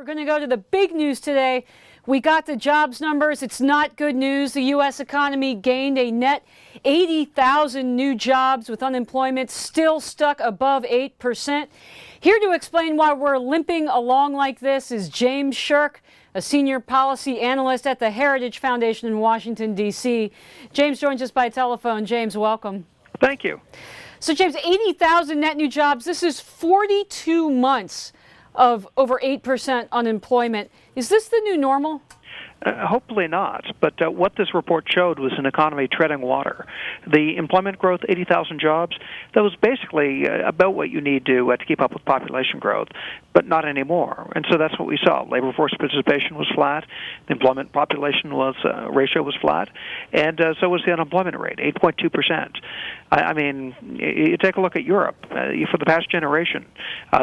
going to go to the big news today. We got the jobs numbers. It's not good news. The U.S. economy gained a net 80,000 new jobs with unemployment still stuck above 8%. Here to explain why we're limping along like this is James Sherk, a senior policy analyst at the Heritage Foundation in Washington, D.C. James joins us by telephone. James, welcome. Thank you. So, James, 80,000 net new jobs. This is 42 months of over 8% unemployment. Is this the new normal? Hopefully not, but what this report showed was an economy treading water. The employment growth, 80,000 jobs, that was basically about what you need to keep up with population growth, but not anymore. And so that's what we saw. Labor force participation was flat, the employment population ratio was flat, and so was the unemployment rate, 8.2%. I mean, you take a look at Europe. For the past generation,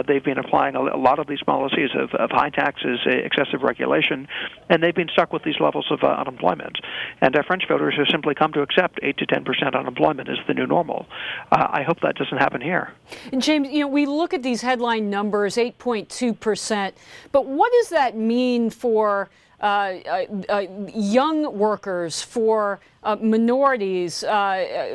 they've been applying a lot of these policies of high taxes, excessive regulation, and they've been stuck with these levels of unemployment. And French voters have simply come to accept 8 to 10% unemployment as the new normal. I hope that doesn't happen here. And James, we look at these headline numbers, 8.2%, but what does that mean for young workers, for minorities,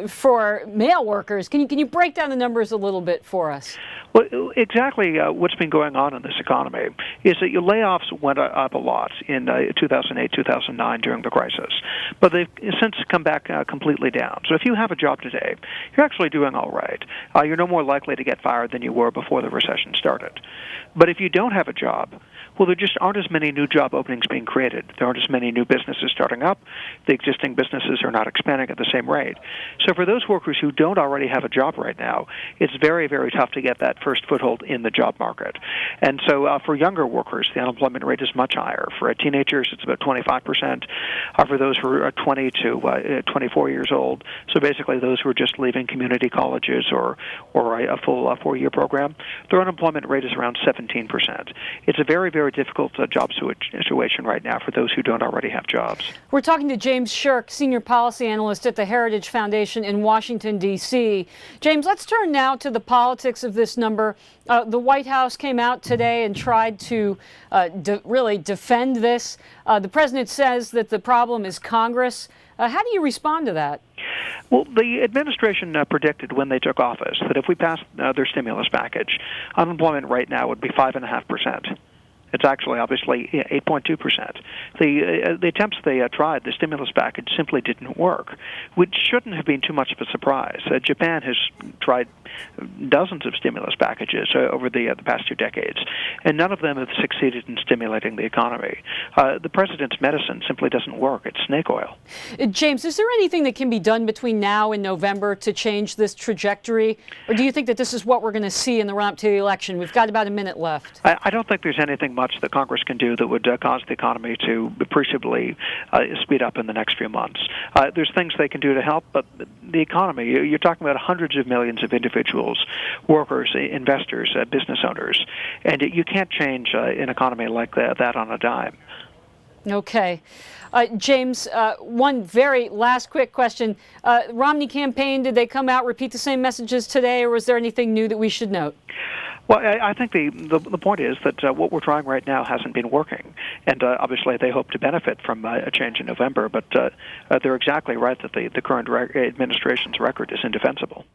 for male workers? Can you break down the numbers a little bit for us? Well, exactly what's been going on in this economy is that your layoffs went up a lot in 2008, 2009 during the crisis, but they've since come back completely down. So if you have a job today, you're actually doing all right. You're no more likely to get fired than you were before the recession started. But if you don't have a job, well, there just aren't as many new job openings being created. There aren't as many new businesses starting up. The existing businesses are not expanding at the same rate. So for those workers who don't already have a job right now, it's very, very tough to get that first foothold in the job market. And so for younger workers, the unemployment rate is much higher. For teenagers, it's about 25%. For those who are 20 to 24 years old, so basically those who are just leaving community colleges or a full four-year program, their unemployment rate is around 17%. It's a very, very difficult job situation right now for those who don't already have jobs. We're talking to James Sherk, senior policy analyst at the Heritage Foundation in Washington, D.C. James, let's turn now to the politics of this number. The White House came out today and tried to really defend this. The president says that the problem is Congress. How do you respond to that? Well, the administration predicted when they took office that if we passed their stimulus package, unemployment right now would be 5.5%. It's actually obviously 8.2%. The attempts they tried, the stimulus package, simply didn't work, which shouldn't have been too much of a surprise. Japan has tried dozens of stimulus packages over the past 2 decades, and none of them have succeeded in stimulating the economy. The president's medicine simply doesn't work. It's snake oil. James, is there anything that can be done between now and November to change this trajectory, or do you think that this is what we're going to see in the run-up to the election? We've got about a minute left. I don't think there's anything much that Congress can do that would cause the economy to appreciably speed up in the next few months. There's things they can do to help, but the economy, you're talking about hundreds of millions of individuals, workers, investors, business owners, and you can't change an economy like that on a dime. Okay. James, one very last quick question. Romney campaign, did they come out, repeat the same messages today, or was there anything new that we should note? Well, I think the point is that what we're trying right now hasn't been working, and obviously they hope to benefit from a change in November, but they're exactly right that the current administration's record is indefensible.